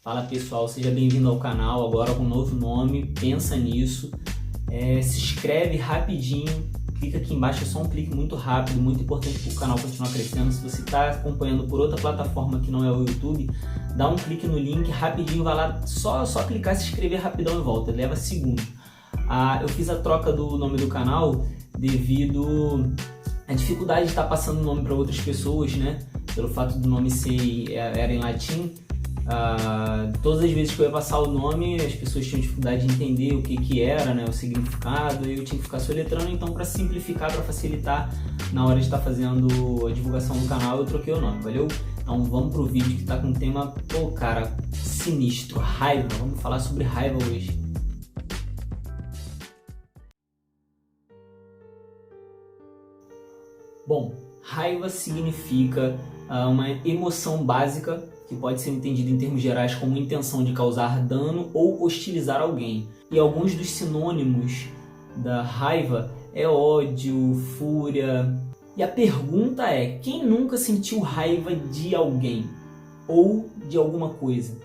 Fala pessoal, seja bem-vindo ao canal, agora com um novo nome, pensa nisso, se inscreve rapidinho, clica aqui embaixo, é só um clique muito rápido, muito importante para o canal continuar crescendo. Se você está acompanhando por outra plataforma que não é o YouTube, dá um clique no link, rapidinho, vai lá, só clicar, se inscrever rapidão e volta, leva segundos. Eu fiz a troca do nome do canal devido à dificuldade de estar passando o nome para outras pessoas, né? Pelo fato do nome era em latim. Todas as vezes que eu ia passar o nome, as pessoas tinham dificuldade de entender o que era, né, o significado, e eu tinha que ficar soletrando. Então, para simplificar, para facilitar na hora de estar fazendo a divulgação do canal, eu troquei o nome, valeu? Então vamos pro vídeo que tá com um tema, cara, sinistro, raiva. Vamos falar sobre raiva hoje. Bom, raiva significa uma emoção básica que pode ser entendida em termos gerais como intenção de causar dano ou hostilizar alguém. E alguns dos sinônimos da raiva é ódio, fúria. E a pergunta é, quem nunca sentiu raiva de alguém ou de alguma coisa?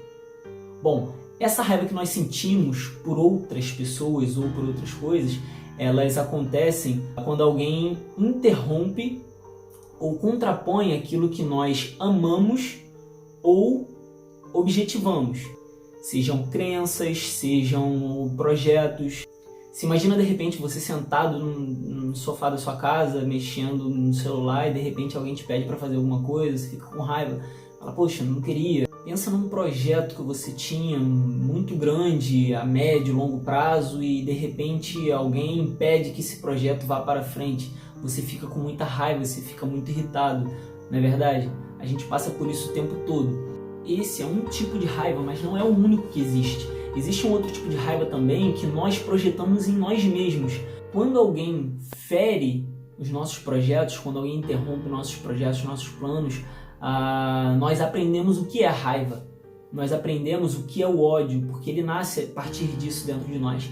Bom, essa raiva que nós sentimos por outras pessoas ou por outras coisas, elas acontecem quando alguém interrompe ou contrapõe aquilo que nós amamos ou objetivamos. Sejam crenças, sejam projetos. Se imagina de repente você sentado no sofá da sua casa, mexendo no celular, e de repente alguém te pede para fazer alguma coisa, você fica com raiva. Fala, poxa, não queria. Pensa num projeto que você tinha muito grande, a médio e longo prazo, e de repente alguém impede que esse projeto vá para frente. Você fica com muita raiva, você fica muito irritado, não é verdade? A gente passa por isso o tempo todo. Esse é um tipo de raiva, mas não é o único que existe. Existe um outro tipo de raiva também que nós projetamos em nós mesmos. Quando alguém fere os nossos projetos, quando alguém interrompe nossos projetos, nossos planos, nós aprendemos o que é a raiva. Nós aprendemos o que é o ódio, porque ele nasce a partir disso dentro de nós.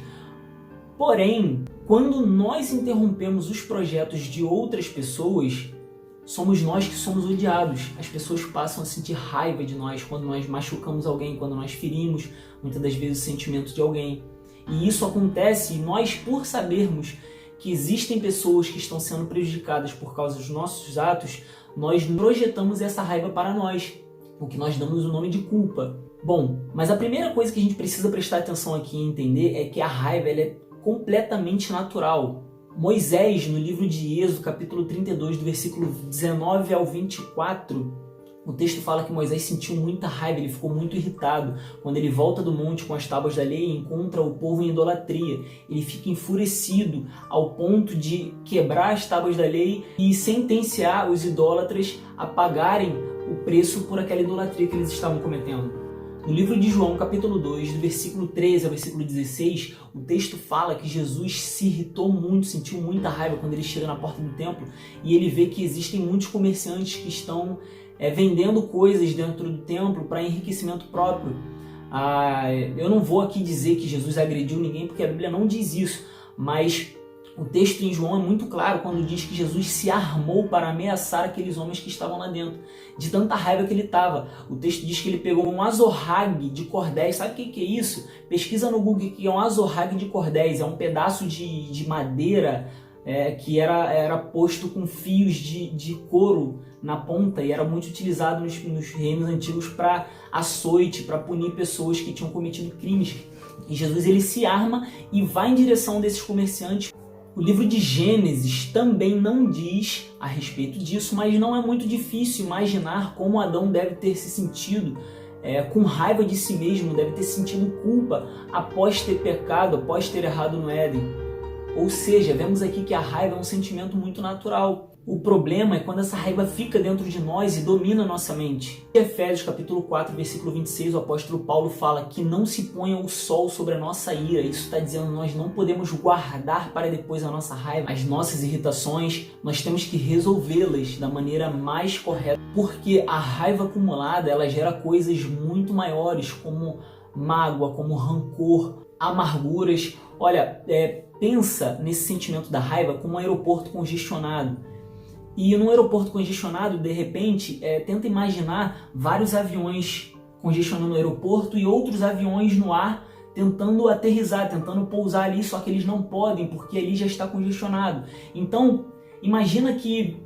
Porém, quando nós interrompemos os projetos de outras pessoas, somos nós que somos odiados. As pessoas passam a sentir raiva de nós quando nós machucamos alguém, quando nós ferimos, muitas das vezes, o sentimento de alguém. E isso acontece, e nós, por sabermos que existem pessoas que estão sendo prejudicadas por causa dos nossos atos, nós projetamos essa raiva para nós, o que nós damos o nome de culpa. Bom, mas a primeira coisa que a gente precisa prestar atenção aqui e entender é que a raiva ela é completamente natural. Moisés, no livro de Êxodo, capítulo 32, do versículo 19 ao 24, o texto fala que Moisés sentiu muita raiva, ele ficou muito irritado. Quando ele volta do monte com as tábuas da lei e encontra o povo em idolatria, ele fica enfurecido ao ponto de quebrar as tábuas da lei e sentenciar os idólatras a pagarem o preço por aquela idolatria que eles estavam cometendo. No livro de João, capítulo 2, do versículo 13 ao versículo 16, o texto fala que Jesus se irritou muito, sentiu muita raiva quando ele chega na porta do templo e ele vê que existem muitos comerciantes que estão vendendo coisas dentro do templo para enriquecimento próprio. Eu não vou aqui dizer que Jesus agrediu ninguém, porque a Bíblia não diz isso, mas o texto em João é muito claro quando diz que Jesus se armou para ameaçar aqueles homens que estavam lá dentro, de tanta raiva que ele estava. O texto diz que ele pegou um azorrague de cordéis. Sabe o que é isso? Pesquisa no Google o que é um azorrague de cordéis. É um pedaço de madeira que era posto com fios de couro na ponta e era muito utilizado nos reinos antigos para açoite, para punir pessoas que tinham cometido crimes. E Jesus ele se arma e vai em direção desses comerciantes. O livro de Gênesis também não diz a respeito disso, mas não é muito difícil imaginar como Adão deve ter se sentido com raiva de si mesmo, deve ter sentido culpa após ter pecado, após ter errado no Éden. Ou seja, vemos aqui que a raiva é um sentimento muito natural. O problema é quando essa raiva fica dentro de nós e domina a nossa mente. Em Efésios capítulo 4, versículo 26, o apóstolo Paulo fala que não se ponha o sol sobre a nossa ira. Isso está dizendo que nós não podemos guardar para depois a nossa raiva. As nossas irritações, nós temos que resolvê-las da maneira mais correta. Porque a raiva acumulada, ela gera coisas muito maiores, como mágoa, como rancor, amarguras. Olha, pensa nesse sentimento da raiva como um aeroporto congestionado. E num aeroporto congestionado, de repente, tenta imaginar vários aviões congestionando o aeroporto e outros aviões no ar tentando aterrissar, tentando pousar ali, só que eles não podem porque ali já está congestionado. Então, imagina que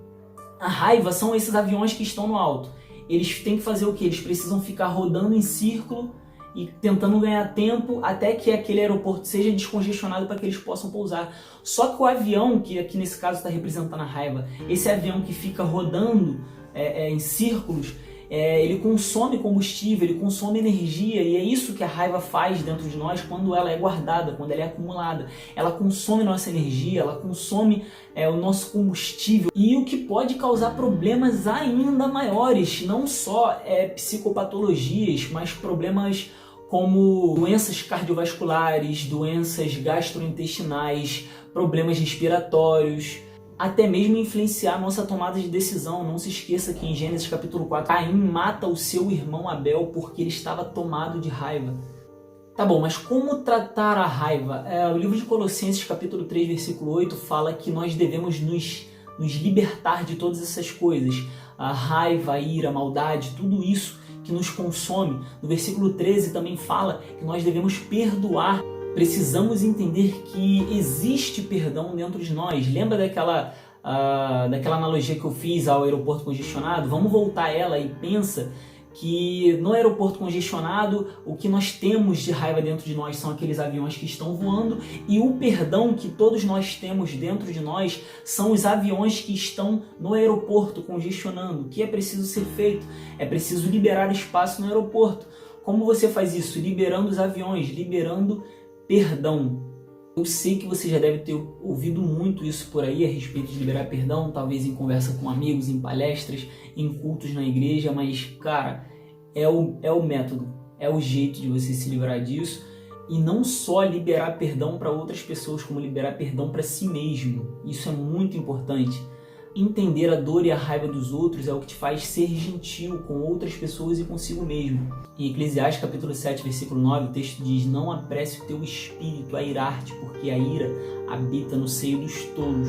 a raiva são esses aviões que estão no alto. Eles têm que fazer o quê? Eles precisam ficar rodando em círculo e tentando ganhar tempo até que aquele aeroporto seja descongestionado para que eles possam pousar. Só que o avião, que aqui nesse caso está representando a raiva, esse avião que fica rodando em círculos, ele consome combustível, ele consome energia, e é isso que a raiva faz dentro de nós quando ela é guardada, quando ela é acumulada. Ela consome nossa energia, ela consome o nosso combustível, e o que pode causar problemas ainda maiores, não só psicopatologias, mas problemas como doenças cardiovasculares, doenças gastrointestinais, problemas respiratórios, até mesmo influenciar a nossa tomada de decisão. Não se esqueça que em Gênesis capítulo 4, Caim mata o seu irmão Abel porque ele estava tomado de raiva. Tá bom, mas como tratar a raiva? O livro de Colossenses capítulo 3, versículo 8 fala que nós devemos nos libertar de todas essas coisas. A raiva, a ira, a maldade, tudo isso que nos consome. No versículo 13 também fala que nós devemos perdoar. Precisamos entender que existe perdão dentro de nós. Lembra daquela analogia que eu fiz ao aeroporto congestionado? Vamos voltar a ela e pensa que no aeroporto congestionado o que nós temos de raiva dentro de nós são aqueles aviões que estão voando, e o perdão que todos nós temos dentro de nós são os aviões que estão no aeroporto congestionando. O que é preciso ser feito? É preciso liberar espaço no aeroporto. Como você faz isso? Liberando os aviões, liberando perdão. Eu sei que você já deve ter ouvido muito isso por aí a respeito de liberar perdão, talvez em conversa com amigos, em palestras, em cultos na igreja, mas, cara, é o método, é o jeito de você se livrar disso, e não só liberar perdão para outras pessoas, como liberar perdão para si mesmo. Isso é muito importante. Entender a dor e a raiva dos outros é o que te faz ser gentil com outras pessoas e consigo mesmo. Em Eclesiastes capítulo 7, versículo 9, o texto diz: não apresse o teu espírito a irar-te, porque a ira habita no seio dos tolos.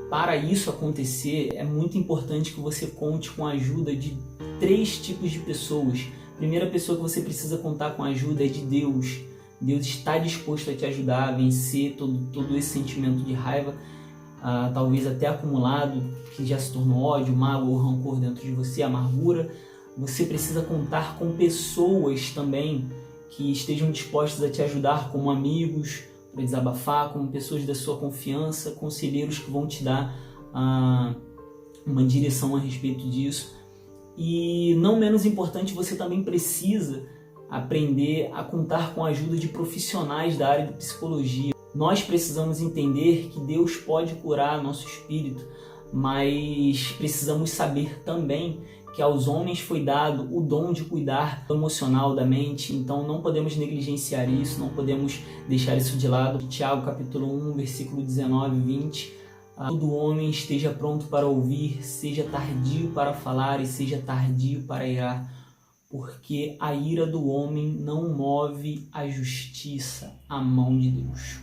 Para isso acontecer, é muito importante que você conte com a ajuda de 3 tipos de pessoas. A primeira pessoa que você precisa contar com a ajuda é de Deus. Deus está disposto a te ajudar a vencer todo esse sentimento de raiva, talvez até acumulado, que já se tornou ódio, mágoa ou rancor dentro de você, amargura. Você precisa contar com pessoas também que estejam dispostas a te ajudar, como amigos, para desabafar, como pessoas da sua confiança, conselheiros que vão te dar uma direção a respeito disso. E não menos importante, você também precisa aprender a contar com a ajuda de profissionais da área de psicologia. Nós precisamos entender que Deus pode curar nosso espírito, mas precisamos saber também que aos homens foi dado o dom de cuidar do emocional, da mente, então não podemos negligenciar isso, não podemos deixar isso de lado. Tiago capítulo 1, versículo 19 e 20, todo homem esteja pronto para ouvir, seja tardio para falar e seja tardio para irar, porque a ira do homem não move a justiça, a mão de Deus.